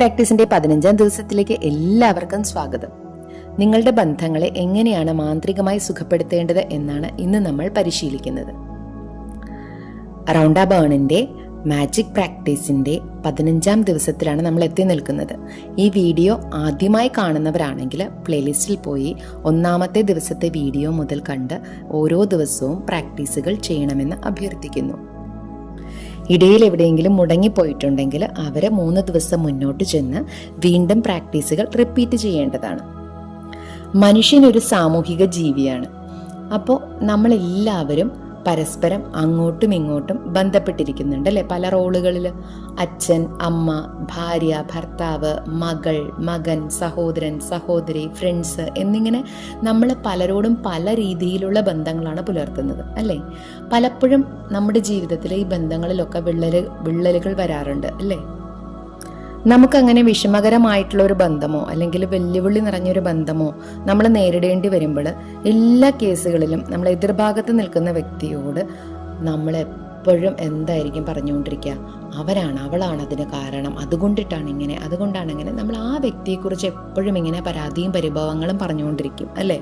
പ്രാക്ടീസിന്റെ 15ാം ദിവസത്തിലേക്ക് എല്ലാവർക്കും സ്വാഗതം. നിങ്ങളുടെ ബന്ധങ്ങളെ എങ്ങനെയാണ് മാന്ത്രികമായി സുഖപ്പെടുത്തേണ്ടത് എന്നാണ് ഇന്ന് നമ്മൾ പരിശീലിക്കുന്നത്. റൗണ്ട ബേണിന്റെ മാജിക് പ്രാക്ടീസിന്റെ 15ാം ദിവസത്തിലാണ് നമ്മൾ എത്തി നിൽക്കുന്നത്. ഈ വീഡിയോ ആദ്യമായി കാണുന്നവരാണെങ്കിൽ പ്ലേലിസ്റ്റിൽ പോയി 1ാമത്തെ ദിവസത്തെ വീഡിയോ മുതൽ കണ്ട് ഓരോ ദിവസവും പ്രാക്ടീസുകൾ ചെയ്യണമെന്ന് അഭ്യർത്ഥിക്കുന്നു. ഇടയിൽ എവിടെയെങ്കിലും മുടങ്ങിപ്പോയിട്ടുണ്ടെങ്കിൽ അവരെ 3 ദിവസം മുന്നോട്ട് ചെന്ന് വീണ്ടും പ്രാക്ടീസുകൾ റിപ്പീറ്റ് ചെയ്യേണ്ടതാണ്. മനുഷ്യനൊരു സാമൂഹിക ജീവിയാണ്. അപ്പോൾ നമ്മളെല്ലാവരും പരസ്പരം അങ്ങോട്ടും ഇങ്ങോട്ടും ബന്ധപ്പെട്ടിരിക്കുന്നുണ്ട് അല്ലേ? പല റോളുകളിൽ അച്ഛൻ, അമ്മ, ഭാര്യ, ഭർത്താവ്, മകൾ, മകൻ, സഹോദരൻ, സഹോദരി, ഫ്രണ്ട്സ് എന്നിങ്ങനെ നമ്മൾ പലരോടും പല രീതിയിലുള്ള ബന്ധങ്ങളാണ് പുലർത്തുന്നത് അല്ലേ? പലപ്പോഴും നമ്മുടെ ജീവിതത്തിൽ ഈ ബന്ധങ്ങളിലൊക്കെ വിള്ളലുകൾ വരാറുണ്ട് അല്ലേ? നമുക്കങ്ങനെ വിഷമകരമായിട്ടുള്ള ഒരു ബന്ധമോ അല്ലെങ്കിൽ വെല്ലുവിളി നിറഞ്ഞൊരു ബന്ധമോ നമ്മൾ നേരിടേണ്ടി വരുമ്പോൾ എല്ലാ കേസുകളിലും നമ്മൾ എതിർഭാഗത്ത് നിൽക്കുന്ന വ്യക്തിയോട് നമ്മൾ എപ്പോഴും എന്തായിരിക്കും പറഞ്ഞുകൊണ്ടിരിക്കുക? അവളാണ് അതിന് കാരണം, അതുകൊണ്ടാണ് ഇങ്ങനെ. നമ്മൾ ആ വ്യക്തിയെക്കുറിച്ച് എപ്പോഴും ഇങ്ങനെ പരാതിയും പരിഭവങ്ങളും പറഞ്ഞുകൊണ്ടിരിക്കും അല്ലേ?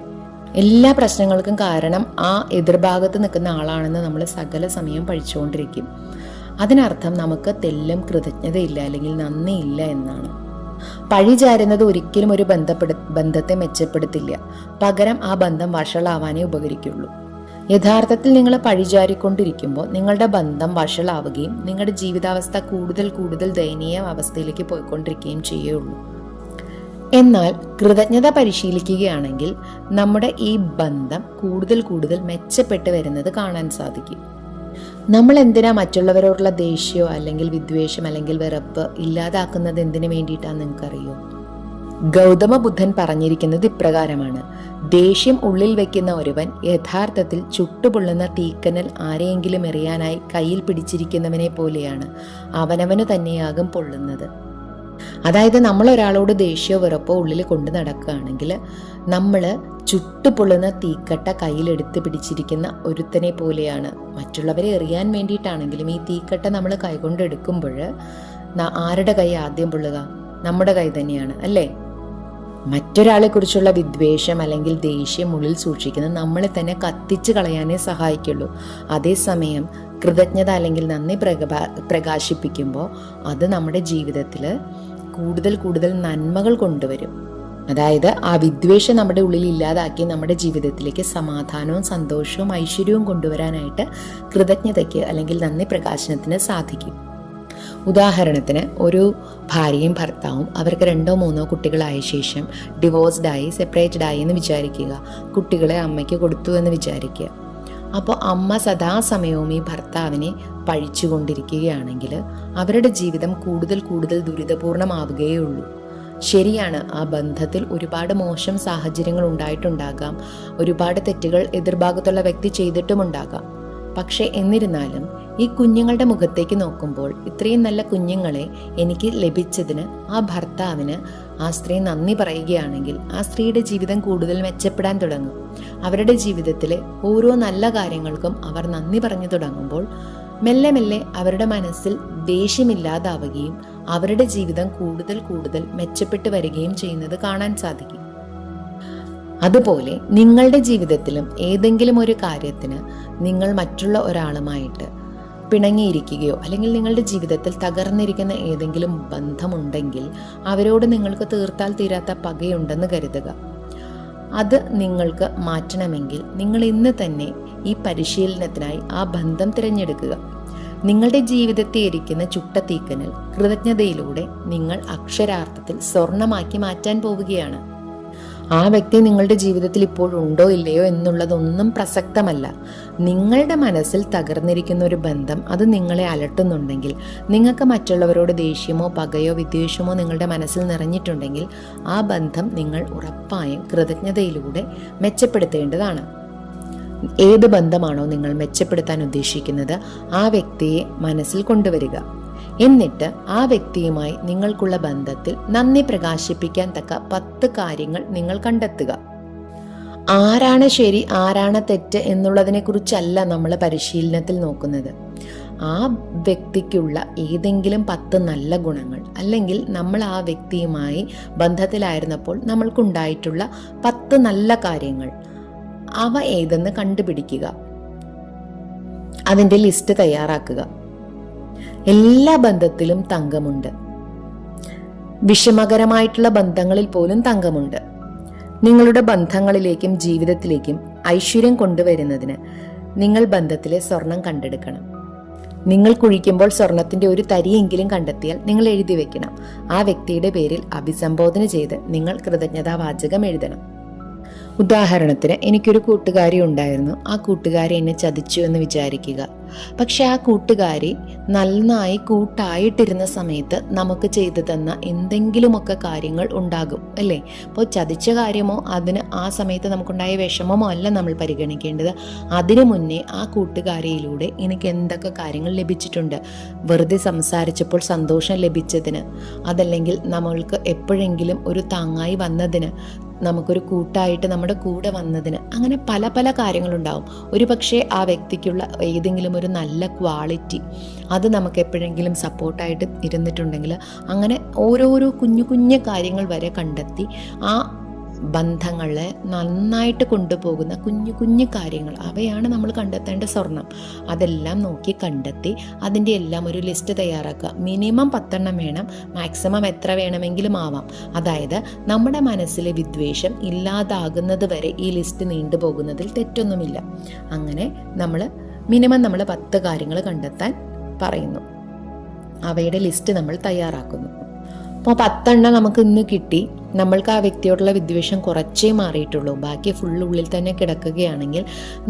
എല്ലാ പ്രശ്നങ്ങൾക്കും കാരണം ആ എതിർഭാഗത്ത് നിൽക്കുന്ന ആളാണെന്ന് നമ്മൾ സകല സമയം പഴിച്ചുകൊണ്ടിരിക്കും. അതിനർത്ഥം നമുക്ക് തെല്ലും കൃതജ്ഞതയില്ല അല്ലെങ്കിൽ നന്ദിയില്ല എന്നാണ്. പഴിചാരുന്നത് ഒരിക്കലും ഒരു ബന്ധത്തെ മെച്ചപ്പെടുത്തില്ല. പകരം ആ ബന്ധം വഷളാവാനേ ഉപകരിക്കുള്ളൂ. യഥാർത്ഥത്തിൽ നിങ്ങൾ പഴിചാരിക്കൊണ്ടിരിക്കുമ്പോൾ നിങ്ങളുടെ ബന്ധം വഷളാവുകയും നിങ്ങളുടെ ജീവിതാവസ്ഥ കൂടുതൽ ദയനീയ അവസ്ഥയിലേക്ക് പോയിക്കൊണ്ടിരിക്കുകയും ചെയ്യുള്ളൂ. എന്നാൽ കൃതജ്ഞത പരിശീലിക്കുകയാണെങ്കിൽ നമ്മുടെ ഈ ബന്ധം കൂടുതൽ മെച്ചപ്പെട്ട് വരുന്നത് കാണാൻ സാധിക്കും. നമ്മൾ എന്തിനാ മറ്റുള്ളവരോടുള്ള ദേഷ്യമോ അല്ലെങ്കിൽ വിദ്വേഷം അല്ലെങ്കിൽ വെറുപ്പ് ഇല്ലാതാക്കുന്നത് എന്തിനു വേണ്ടിയിട്ടാന്ന് നിങ്ങൾക്കറിയോ? ഗൗതമ ബുദ്ധൻ പറഞ്ഞിരിക്കുന്നത് ഇപ്രകാരമാണ്: ദേഷ്യം ഉള്ളിൽ വെക്കുന്ന ഒരുവൻ യഥാർത്ഥത്തിൽ ചുട്ടുപൊള്ളുന്ന തീക്കനൽ ആരെയെങ്കിലും എറിയാനായി കയ്യിൽ പിടിച്ചിരിക്കുന്നവനെ പോലെയാണ്. അവനവന് തന്നെയാകും പൊള്ളുന്നത്. അതായത് നമ്മൾ ഒരാളോട് ദേഷ്യമോ വെറുപ്പോ ഉള്ളിൽ കൊണ്ട് നടക്കുകയാണെങ്കിൽ നമ്മൾ ചുട്ടുപൊള്ളുന്ന തീക്കട്ട കയ്യിലെടുത്ത് പിടിച്ചിരിക്കുന്ന ഒരുത്തനെ പോലെയാണ്. മറ്റുള്ളവരെ എറിയാൻ വേണ്ടിയിട്ടാണെങ്കിലും ഈ തീക്കട്ട നമ്മൾ കൈകൊണ്ട് എടുക്കുമ്പോൾ ആരുടെ കൈ ആദ്യം പൊള്ളുക? നമ്മുടെ കൈ തന്നെയാണ് അല്ലേ? മറ്റൊരാളെ കുറിച്ചുള്ള വിദ്വേഷം അല്ലെങ്കിൽ ദേഷ്യം ഉള്ളിൽ സൂക്ഷിക്കുന്നത് നമ്മളെ തന്നെ കത്തിച്ച് കളയാനേ സഹായിക്കുള്ളൂ. അതേസമയം കൃതജ്ഞത അല്ലെങ്കിൽ നന്ദി പ്രകാശിപ്പിക്കുമ്പോൾ അത് നമ്മുടെ ജീവിതത്തിൽ കൂടുതൽ നന്മകൾ കൊണ്ടുവരും. അതായത് ആ വിദ്വേഷം നമ്മുടെ ഉള്ളിൽ ഇല്ലാതാക്കി നമ്മുടെ ജീവിതത്തിലേക്ക് സമാധാനവും സന്തോഷവും ഐശ്വര്യവും കൊണ്ടുവരാനായിട്ട് കൃതജ്ഞതയ്ക്ക് അല്ലെങ്കിൽ നന്ദി പ്രകാശനത്തിന് സാധിക്കും. ഉദാഹരണത്തിന് ഒരു ഭാര്യയും ഭർത്താവും അവർക്ക് 2-3 കുട്ടികളായ ശേഷം ഡിവോഴ്സ്ഡായി, സെപ്പറേറ്റഡായി എന്ന് വിചാരിക്കുക. കുട്ടികളെ അമ്മയ്ക്ക് കൊടുത്തു എന്ന് വിചാരിക്കുക. അപ്പോൾ അമ്മ സദാസമയവും ഈ ഭർത്താവിനെ പഴിച്ചുകൊണ്ടിരിക്കുകയാണെങ്കിൽ അവരുടെ ജീവിതം കൂടുതൽ ദുരിതപൂർണമാവുകയേ ഉള്ളൂ. ശരിയാണ്, ആ ബന്ധത്തിൽ ഒരുപാട് മോശം സാഹചര്യങ്ങൾ ഉണ്ടായിട്ടുണ്ടാകാം, ഒരുപാട് തെറ്റുകൾ എതിർഭാഗത്തുള്ള വ്യക്തി ചെയ്തിട്ടുമുണ്ടാകാം. പക്ഷെ എന്നിരുന്നാലും ഈ കുഞ്ഞുങ്ങളുടെ മുഖത്തേക്ക് നോക്കുമ്പോൾ ഇത്രയും നല്ല കുഞ്ഞുങ്ങളെ എനിക്ക് ലഭിച്ചതിന് ആ ഭർത്താവിന് ആ സ്ത്രീ നന്ദി പറയുകയാണെങ്കിൽ ആ സ്ത്രീയുടെ ജീവിതം കൂടുതൽ മെച്ചപ്പെടാൻ തുടങ്ങും. അവരുടെ ജീവിതത്തിലെ ഓരോ നല്ല കാര്യങ്ങൾക്കും അവർ നന്ദി പറഞ്ഞു തുടങ്ങുമ്പോൾ മെല്ലെ അവരുടെ മനസ്സിൽ ദേഷ്യമില്ലാതാവുകയും അവരുടെ ജീവിതം കൂടുതൽ മെച്ചപ്പെട്ടു വരികയും ചെയ്യുന്നത് കാണാൻ സാധിക്കും. അതുപോലെ നിങ്ങളുടെ ജീവിതത്തിലും ഏതെങ്കിലും ഒരു കാര്യത്തിന് നിങ്ങൾ മറ്റുള്ള ഒരാളുമായിട്ട് പിണങ്ങിയിരിക്കുകയോ അല്ലെങ്കിൽ നിങ്ങളുടെ ജീവിതത്തിൽ തകർന്നിരിക്കുന്ന ഏതെങ്കിലും ബന്ധമുണ്ടെങ്കിൽ അവരോട് നിങ്ങൾക്ക് തീർത്താൽ തീരാത്ത പകയുണ്ടെന്ന് കരുതുക. അത് നിങ്ങൾക്ക് മാറ്റണമെങ്കിൽ നിങ്ങൾ ഇന്ന് തന്നെ ഈ പരിശീലനത്തിനായി ആ ബന്ധം തിരഞ്ഞെടുക്കുക. നിങ്ങളുടെ ജീവിതത്തെ എരിക്കുന്ന ചുട്ട തീക്കനൽ കൃതജ്ഞതയിലൂടെ നിങ്ങൾ അക്ഷരാർത്ഥത്തിൽ സ്വർണമാക്കി മാറ്റാൻ പോവുകയാണ്. ആ വ്യക്തി നിങ്ങളുടെ ജീവിതത്തിൽ ഇപ്പോഴുണ്ടോ ഇല്ലയോ എന്നുള്ളതൊന്നും പ്രസക്തമല്ല. നിങ്ങളുടെ മനസ്സിൽ തകർന്നിരിക്കുന്ന ഒരു ബന്ധം അത് നിങ്ങളെ അലട്ടുന്നുണ്ടെങ്കിൽ, നിങ്ങൾക്ക് മറ്റുള്ളവരോട് ദേഷ്യമോ പകയോ വിദ്വേഷമോ നിങ്ങളുടെ മനസ്സിൽ നിറഞ്ഞിട്ടുണ്ടെങ്കിൽ ആ ബന്ധം നിങ്ങൾ ഉറപ്പായും കൃതജ്ഞതയിലൂടെ മെച്ചപ്പെടുത്തേണ്ടതാണ്. ഏത് ബന്ധമാണോ നിങ്ങൾ മെച്ചപ്പെടുത്താൻ ഉദ്ദേശിക്കുന്നത് ആ വ്യക്തിയെ മനസ്സിൽ കൊണ്ടുവരിക. എന്നിട്ട് ആ വ്യക്തിയുമായി നിങ്ങൾക്കുള്ള ബന്ധത്തിൽ നന്ദി പ്രകാശിപ്പിക്കാൻ തക്ക 10 കാര്യങ്ങൾ നിങ്ങൾ കണ്ടെത്തുക. ആരാണ് ശരി ആരാണ് തെറ്റ് എന്നുള്ളതിനെ കുറിച്ചല്ല നമ്മൾ പരിശീലനത്തിൽ നോക്കുന്നത്. ആ വ്യക്തിക്കുള്ള ഏതെങ്കിലും 10 നല്ല ഗുണങ്ങൾ, അല്ലെങ്കിൽ നമ്മൾ ആ വ്യക്തിയുമായി ബന്ധത്തിലായിരുന്നപ്പോൾ നമ്മൾക്കുണ്ടായിട്ടുള്ള 10 നല്ല കാര്യങ്ങൾ, അവ ഏതെന്ന് കണ്ടുപിടിക്കുക. അതിൻ്റെ ലിസ്റ്റ് തയ്യാറാക്കുക. എല്ലാ ബന്ധത്തിലും തങ്കമുണ്ട്. വിഷമകരമായിട്ടുള്ള ബന്ധങ്ങളിൽ പോലും തങ്കമുണ്ട്. നിങ്ങളുടെ ബന്ധങ്ങളിലേക്കും ജീവിതത്തിലേക്കും ഐശ്വര്യം കൊണ്ടുവരുന്നതിന് നിങ്ങൾ ബന്ധത്തിലെ സ്വർണം കണ്ടെടുക്കണം. നിങ്ങൾ കുഴിക്കുമ്പോൾ സ്വർണത്തിന്റെ ഒരു തരിയെങ്കിലും കണ്ടെത്തിയാൽ നിങ്ങൾ എഴുതി വെക്കണം. ആ വ്യക്തിയുടെ പേരിൽ അഭിസംബോധന ചെയ്ത് നിങ്ങൾ കൃതജ്ഞതാവാചകം എഴുതണം. ഉദാഹരണത്തിന്, എനിക്കൊരു കൂട്ടുകാരി ഉണ്ടായിരുന്നു. ആ കൂട്ടുകാരി എന്നെ ചതിച്ചു എന്ന് വിചാരിക്കുക. പക്ഷെ ആ കൂട്ടുകാരി നന്നായി കൂട്ടായിട്ടിരുന്ന സമയത്ത് നമുക്ക് ചെയ്തു തന്ന എന്തെങ്കിലുമൊക്കെ കാര്യങ്ങൾ ഉണ്ടാകും, അല്ലേ? അപ്പോൾ ചതിച്ച കാര്യമോ അതിന് ആ സമയത്ത് നമുക്കുണ്ടായ വിഷമമോ അല്ല നമ്മൾ പരിഗണിക്കേണ്ടത്. അതിനു മുന്നേ ആ കൂട്ടുകാരിയിലൂടെ എനിക്ക് എന്തൊക്കെ കാര്യങ്ങൾ ലഭിച്ചിട്ടുണ്ട്. വെറുതെ സംസാരിച്ചപ്പോൾ സന്തോഷം ലഭിച്ചതിന്, അതല്ലെങ്കിൽ നമ്മൾക്ക് എപ്പോഴെങ്കിലും ഒരു താങ്ങായി വന്നതിന്, നമുക്കൊരു കൂട്ടായിട്ട് നമ്മുടെ കൂടെ വന്നതിന്, അങ്ങനെ പല പല കാര്യങ്ങളുണ്ടാവും. ഒരു പക്ഷേ ആ വ്യക്തിക്കുള്ള ഏതെങ്കിലും ഒരു നല്ല ക്വാളിറ്റി അത് നമുക്ക് എപ്പോഴെങ്കിലും സപ്പോർട്ടായിട്ട് ഇരുന്നിട്ടുണ്ടെങ്കിൽ, അങ്ങനെ ഓരോരോ കുഞ്ഞു കുഞ്ഞു കാര്യങ്ങൾ വരെ കണ്ടെത്തി ആ ബന്ധങ്ങളെ നന്നായിട്ട് കൊണ്ടുപോകുന്ന കുഞ്ഞു കുഞ്ഞു കാര്യങ്ങൾ, അവയാണ് നമ്മൾ കണ്ടെത്തേണ്ട സ്വർണം. അതെല്ലാം നോക്കി കണ്ടെത്തി അതിൻ്റെ എല്ലാം ഒരു ലിസ്റ്റ് തയ്യാറാക്കുക. മിനിമം 10 വേണം, മാക്സിമം എത്ര വേണമെങ്കിലും ആവാം. അതായത് നമ്മുടെ മനസ്സിലെ വിദ്വേഷം ഇല്ലാതാകുന്നത് വരെ ഈ ലിസ്റ്റ് നീണ്ടുപോകുന്നതിൽ തെറ്റൊന്നുമില്ല. അങ്ങനെ മിനിമം 10 കാര്യങ്ങൾ കണ്ടെത്താൻ പറയുന്നു. അവയുടെ ലിസ്റ്റ് നമ്മൾ തയ്യാറാക്കുന്നു. അപ്പോൾ 10 നമുക്ക് ഇന്ന് കിട്ടി. നമ്മൾക്ക് ആ വ്യക്തിയോടുള്ള വിദ്വേഷം കുറച്ചേ മാറിയിട്ടുള്ളൂ, ബാക്കി ഫുൾ ഉള്ളിൽ തന്നെ കിടക്കുകയാണെങ്കിൽ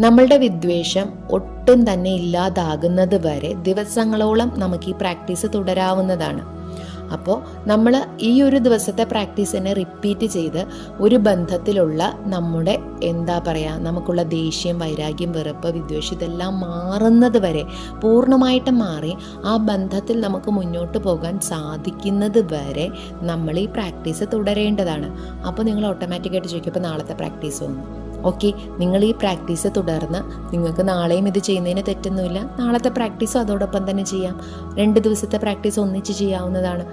നമ്മളുടെ വിദ്വേഷം ഒട്ടും തന്നെ ഇല്ലാതാകുന്നത് വരെ ദിവസങ്ങളോളം നമുക്ക് ഈ പ്രാക്ടീസ് തുടരാവുന്നതാണ്. അപ്പോൾ നമ്മൾ ഈ ഒരു ദിവസത്തെ പ്രാക്ടീസിനെ റിപ്പീറ്റ് ചെയ്ത് ഒരു ബന്ധത്തിലുള്ള നമ്മുടെ നമുക്കുള്ള ദേഷ്യം, വൈരാഗ്യം, വെറുപ്പ്, വിദ്വേഷം ഇതെല്ലാം മാറുന്നത് വരെ, പൂർണ്ണമായിട്ടും മാറി ആ ബന്ധത്തിൽ നമുക്ക് മുന്നോട്ട് പോകാൻ സാധിക്കുന്നത് വരെ നമ്മൾ ഈ പ്രാക്ടീസ് തുടരേണ്ടതാണ്. അപ്പോൾ നിങ്ങൾ ഓട്ടോമാറ്റിക്കായിട്ട് ചോദിക്കും, അപ്പോൾ നാളത്തെ പ്രാക്ടീസ് വന്നു. ഓക്കെ, നിങ്ങൾ ഈ പ്രാക്ടീസ് തുടർന്ന് നിങ്ങൾക്ക് നാളെയും ഇത് ചെയ്യുന്നതിന് തെറ്റൊന്നുമില്ല. നാളത്തെ പ്രാക്ടീസും അതോടൊപ്പം തന്നെ ചെയ്യാം. 2 ദിവസത്തെ പ്രാക്ടീസ് ഒന്നിച്ച് ചെയ്യാവുന്നതാണ്.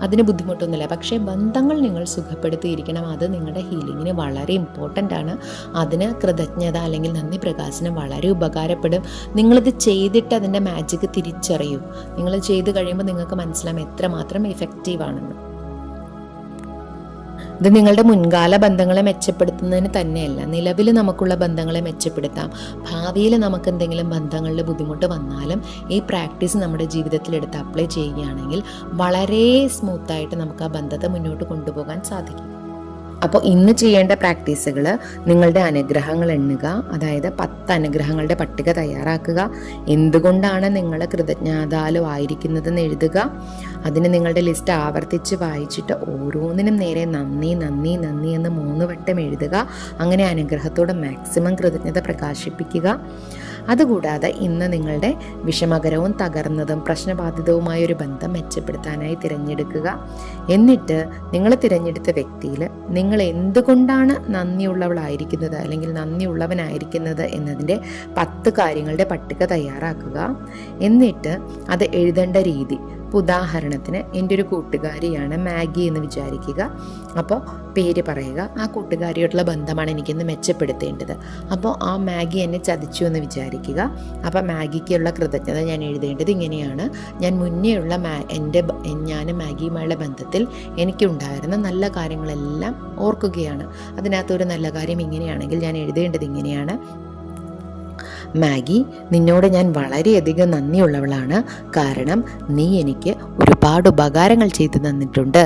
അതിന് ബുദ്ധിമുട്ടൊന്നുമില്ല. പക്ഷേ ബന്ധങ്ങൾ നിങ്ങൾ സുഖപ്പെടുത്തിയിരിക്കണം. അത് നിങ്ങളുടെ ഹീലിങ്ങിന് വളരെ ഇമ്പോർട്ടൻ്റ് ആണ്. അതിന് കൃതജ്ഞത അല്ലെങ്കിൽ നന്ദി പ്രകാശനം വളരെ ഉപകാരപ്പെടും. നിങ്ങളിത് ചെയ്തിട്ട് അതിൻ്റെ മാജിക് തിരിച്ചറിയൂ. നിങ്ങൾ ചെയ്ത് കഴിയുമ്പോൾ നിങ്ങൾക്ക് മനസ്സിലാവും എത്രമാത്രം എഫക്റ്റീവാണെന്ന്. ഇത് നിങ്ങളുടെ മുൻകാല ബന്ധങ്ങളെ മെച്ചപ്പെടുത്തുന്നതിന് തന്നെയല്ല, നിലവിൽ നമുക്കുള്ള ബന്ധങ്ങളെ മെച്ചപ്പെടുത്താം. ഭാവിയിൽ നമുക്ക് എന്തെങ്കിലും ബന്ധങ്ങളിൽ ബുദ്ധിമുട്ട് വന്നാലും ഈ പ്രാക്ടീസ് നമ്മുടെ ജീവിതത്തിൽ എടുത്ത് അപ്ലൈ ചെയ്യുകയാണെങ്കിൽ വളരെ സ്മൂത്തായിട്ട് നമുക്ക് ആ ബന്ധത്തെ മുന്നോട്ട് കൊണ്ടുപോകാൻ സാധിക്കും. അപ്പോൾ ഇന്ന് ചെയ്യേണ്ട പ്രാക്ടീസുകൾ: നിങ്ങളുടെ അനുഗ്രഹങ്ങൾ എണ്ണുക, അതായത് 10 അനുഗ്രഹങ്ങളുടെ പട്ടിക തയ്യാറാക്കുക. എന്തുകൊണ്ടാണ് നിങ്ങൾ കൃതജ്ഞതാലു ആയിരിക്കുന്നതെന്ന് എഴുതുക. അതിന് നിങ്ങളുടെ ലിസ്റ്റ് ആവർത്തിച്ച് വായിച്ചിട്ട് ഓരോന്നിനും നേരെ നന്ദി നന്ദി നന്ദി എന്ന് 3 വട്ടം എഴുതുക. അങ്ങനെ അനുഗ്രഹത്തോടെ മാക്സിമം കൃതജ്ഞത പ്രകാശിപ്പിക്കുക. അതുകൂടാതെ ഇന്ന് നിങ്ങളുടെ വിഷമകരവും തകർന്നതും പ്രശ്നബാധിതവുമായ ഒരു ബന്ധം മെച്ചപ്പെടുത്താനായി തിരഞ്ഞെടുക്കുക. എന്നിട്ട് നിങ്ങൾ തിരഞ്ഞെടുത്ത വ്യക്തിയിൽ നിങ്ങൾ എന്തുകൊണ്ടാണ് നന്ദിയുള്ളവളായിരിക്കുന്നത് അല്ലെങ്കിൽ നന്ദിയുള്ളവനായിരിക്കുന്നത് എന്നതിൻ്റെ 10 കാര്യങ്ങളുടെ പട്ടിക തയ്യാറാക്കുക. എന്നിട്ട് അത് എഴുതേണ്ട രീതി, ഉദാഹരണത്തിന് എൻ്റെ ഒരു കൂട്ടുകാരിയാണ് മാഗി എന്ന് വിചാരിക്കുക. അപ്പോൾ പേര് പറയുക. ആ കൂട്ടുകാരിയോടുള്ള ബന്ധമാണ് എനിക്കിന്ന് മെച്ചപ്പെടുത്തേണ്ടത്. അപ്പോൾ ആ മാഗി എന്നെ ചതിച്ചു എന്ന് വിചാരിക്കുക. അപ്പോൾ മാഗിക്കുള്ള കൃതജ്ഞത ഞാൻ എഴുതേണ്ടത് ഇങ്ങനെയാണ്: ഞാൻ മുന്നേയുള്ള ഞാനും മാഗിയുമായുള്ള ബന്ധത്തിൽ എനിക്കുണ്ടായിരുന്ന നല്ല കാര്യങ്ങളെല്ലാം ഓർക്കുകയാണ്. അതിനകത്തൊരു നല്ല കാര്യം ഇങ്ങനെയാണെങ്കിൽ ഞാൻ എഴുതേണ്ടത് ഇങ്ങനെയാണ്: മാഗി, നിന്നോട് ഞാൻ വളരെയധികം നന്ദിയുള്ളവളാണ്. കാരണം നീ എനിക്ക് ഒരുപാട് ഉപകാരങ്ങൾ ചെയ്തു തന്നിട്ടുണ്ട്.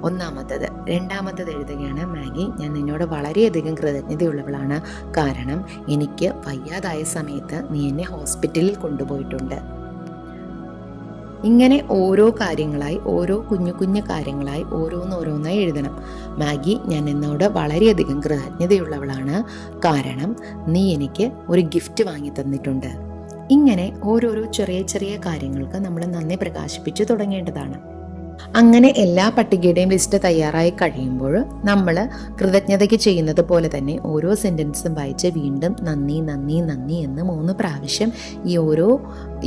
ഒന്നാമത്തത്. രണ്ടാമത്തത് എഴുതുകയാണ്: മാഗി, ഞാൻ നിന്നോട് വളരെയധികം കൃതജ്ഞതയുള്ളവളാണ്. കാരണം എനിക്ക് വയ്യാതായ സമയത്ത് നീ എന്നെ ഹോസ്പിറ്റലിൽ കൊണ്ടുപോയിട്ടുണ്ട്. ഇങ്ങനെ ഓരോ കാര്യങ്ങളായി, ഓരോ കുഞ്ഞു കുഞ്ഞു കാര്യങ്ങളായി ഓരോന്നോരോന്നായി എഴുതണം. മാഗി, ഞാൻ നിന്നോട് വളരെയധികം കൃതജ്ഞതയുള്ളവളാണ്. കാരണം നീ എനിക്ക് ഒരു ഗിഫ്റ്റ് വാങ്ങി തന്നിട്ടുണ്ട്. ഇങ്ങനെ ഓരോരോ ചെറിയ ചെറിയ കാര്യങ്ങൾക്ക് നമ്മൾ നന്ദി പ്രകാശിപ്പിച്ച് തുടങ്ങേണ്ടതാണ്. അങ്ങനെ എല്ലാ പട്ടികയുടെയും ലിസ്റ്റ് തയ്യാറായി കഴിയുമ്പോൾ നമ്മൾ കൃതജ്ഞതയ്ക്ക് ചെയ്യുന്നത് പോലെ തന്നെ ഓരോ സെൻറ്റൻസും വായിച്ച് വീണ്ടും നന്ദി നന്ദി നന്ദി എന്ന് 3 പ്രാവശ്യം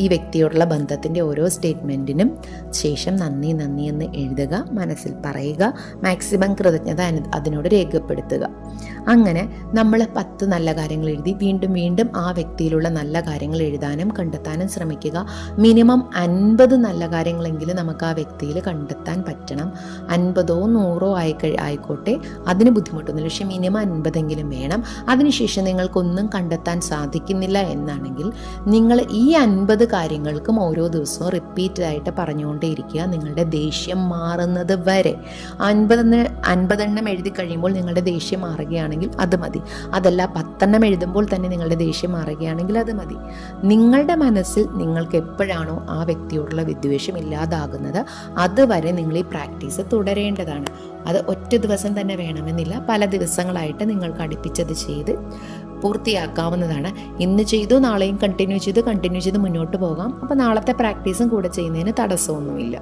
ഈ വ്യക്തിയോടുള്ള ബന്ധത്തിൻ്റെ ഓരോ സ്റ്റേറ്റ്മെൻറ്റിനും ശേഷം നന്ദി നന്ദി എന്ന് എഴുതുക, മനസ്സിൽ പറയുക, മാക്സിമം കൃതജ്ഞത അതിനോട് രേഖപ്പെടുത്തുക. അങ്ങനെ നമ്മൾ 10 നല്ല കാര്യങ്ങൾ എഴുതി വീണ്ടും വീണ്ടും ആ വ്യക്തിയിലുള്ള നല്ല കാര്യങ്ങൾ എഴുതാനും കണ്ടെത്താനും ശ്രമിക്കുക. മിനിമം 50 നല്ല കാര്യങ്ങളെങ്കിലും നമുക്ക് ആ വ്യക്തിയിൽ കണ്ടെത്താൻ പറ്റണം. 50ഓ 100ഓ ആയിക്കോട്ടെ, അതിന് ബുദ്ധിമുട്ടൊന്നുമില്ല. പക്ഷേ മിനിമം 50എങ്കിലും വേണം. അതിനുശേഷം നിങ്ങൾക്കൊന്നും കണ്ടെത്താൻ സാധിക്കുന്നില്ല എന്നാണെങ്കിൽ നിങ്ങൾ ഈ 50 കാര്യങ്ങൾക്കും ഓരോ ദിവസവും റിപ്പീറ്റഡായിട്ട് പറഞ്ഞുകൊണ്ടേയിരിക്കുക, നിങ്ങളുടെ ദേഷ്യം മാറുന്നത് വരെ. 50 എണ്ണം എഴുതി കഴിയുമ്പോൾ നിങ്ങളുടെ ദേഷ്യം മാറുകയാണെങ്കിൽ അത് മതി. അതല്ല 10 എണ്ണം എഴുതുമ്പോൾ തന്നെ നിങ്ങളുടെ ദേഷ്യം മാറുകയാണെങ്കിൽ അത് മതി. നിങ്ങളുടെ മനസ്സിൽ നിങ്ങൾക്ക് എപ്പോഴാണോ ആ വ്യക്തിയോടുള്ള വിദ്വേഷം ഇല്ലാതാകുന്നത് അതുവരെ നിങ്ങൾ ഈ പ്രാക്ടീസ് തുടരേണ്ടതാണ്. അത് ഒറ്റ ദിവസം തന്നെ വേണമെന്നില്ല, പല ദിവസങ്ങളായിട്ട് നിങ്ങൾക്ക് അടുപ്പിച്ചത് ചെയ്ത് പൂർത്തിയാക്കാവുന്നതാണ്. ഇന്ന് ചെയ്തു നാളെയും കണ്ടിന്യൂ ചെയ്ത് മുന്നോട്ട് പോകാം. അപ്പോൾ നാളത്തെ പ്രാക്ടീസും കൂടെ ചെയ്യുന്നതിന് തടസ്സമൊന്നുമില്ല.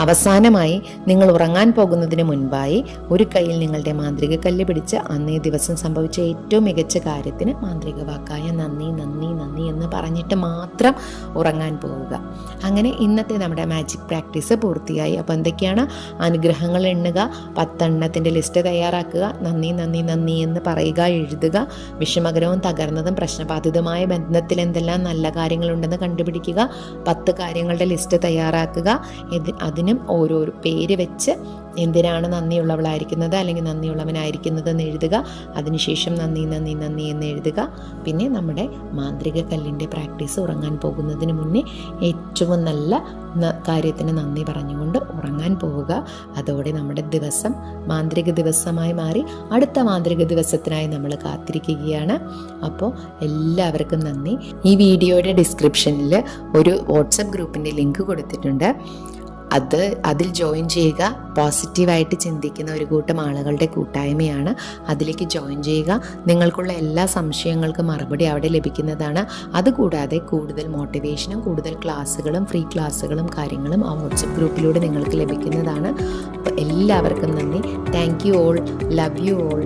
അവസാനമായി നിങ്ങൾ ഉറങ്ങാൻ പോകുന്നതിന് മുൻപായി ഒരു കയ്യിൽ നിങ്ങളുടെ മാന്ത്രിക കല്ല് പിടിച്ച് അന്നേ ദിവസം സംഭവിച്ച ഏറ്റവും മികച്ച കാര്യത്തിന് മാന്ത്രിക വാക്കായ നന്ദി നന്ദി നന്ദി എന്ന് പറഞ്ഞിട്ട് മാത്രം ഉറങ്ങാൻ പോവുക. അങ്ങനെ ഇന്നത്തെ നമ്മുടെ മാജിക് പ്രാക്ടീസ് പൂർത്തിയായി. അപ്പോൾ എന്തൊക്കെയാണ്? അനുഗ്രഹങ്ങൾ എണ്ണുക, 10 എണ്ണത്തിൻ്റെ ലിസ്റ്റ് തയ്യാറാക്കുക, നന്ദി നന്ദി നന്ദി എന്ന് പറയുക, എഴുതുക, വിഷമകരവും തകർന്നതും പ്രശ്നബാധിതമായ ബന്ധത്തിൽ എന്തെല്ലാം നല്ല കാര്യങ്ങളുണ്ടെന്ന് കണ്ടുപിടിക്കുക, 10 കാര്യങ്ങളുടെ ലിസ്റ്റ് തയ്യാറാക്കുക, അതിനും ഓരോരോ പേര് വെച്ച് എന്തിനാണ് നന്ദിയുള്ളവളായിരിക്കുന്നത് അല്ലെങ്കിൽ നന്ദിയുള്ളവനായിരിക്കുന്നത് എന്ന് എഴുതുക. അതിനുശേഷം നന്ദി നന്ദി നന്ദി എന്ന് എഴുതുക. പിന്നെ നമ്മുടെ മാന്ത്രിക കല്ലിൻ്റെ പ്രാക്ടീസ് ഉറങ്ങാൻ പോകുന്നതിന് മുന്നേ ഏറ്റവും നല്ല കാര്യത്തിന് നന്ദി പറഞ്ഞുകൊണ്ട് ഉറങ്ങാൻ പോവുക. അതോടെ നമ്മുടെ ദിവസം മാന്ത്രിക ദിവസമായി മാറി അടുത്ത മാന്ത്രിക ദിവസത്തിനായി നമ്മൾ കാത്തിരിക്കുകയാണ്. അപ്പോൾ എല്ലാവർക്കും നന്ദി. ഈ വീഡിയോയുടെ ഡിസ്ക്രിപ്ഷനിൽ ഒരു വാട്സപ്പ് ഗ്രൂപ്പിൻ്റെ ലിങ്ക് കൊടുത്തിട്ടുണ്ട്. അതിൽ ജോയിൻ ചെയ്യുക. പോസിറ്റീവായിട്ട് ചിന്തിക്കുന്ന ഒരു കൂട്ടം ആളുകളുടെ കൂട്ടായ്മയാണ്. അതിലേക്ക് ജോയിൻ ചെയ്യുക. നിങ്ങൾക്കുള്ള എല്ലാ സംശയങ്ങൾക്കും മറുപടി അവിടെ ലഭിക്കുന്നതാണ്. അതുകൂടാതെ കൂടുതൽ മോട്ടിവേഷനും കൂടുതൽ ക്ലാസ്സുകളും ഫ്രീ ക്ലാസ്സുകളും കാര്യങ്ങളും ആ വാട്സപ്പ് ഗ്രൂപ്പിലൂടെ നിങ്ങൾക്ക് ലഭിക്കുന്നതാണ്. അപ്പോൾ എല്ലാവർക്കും നന്ദി. Thank you all. Love you all.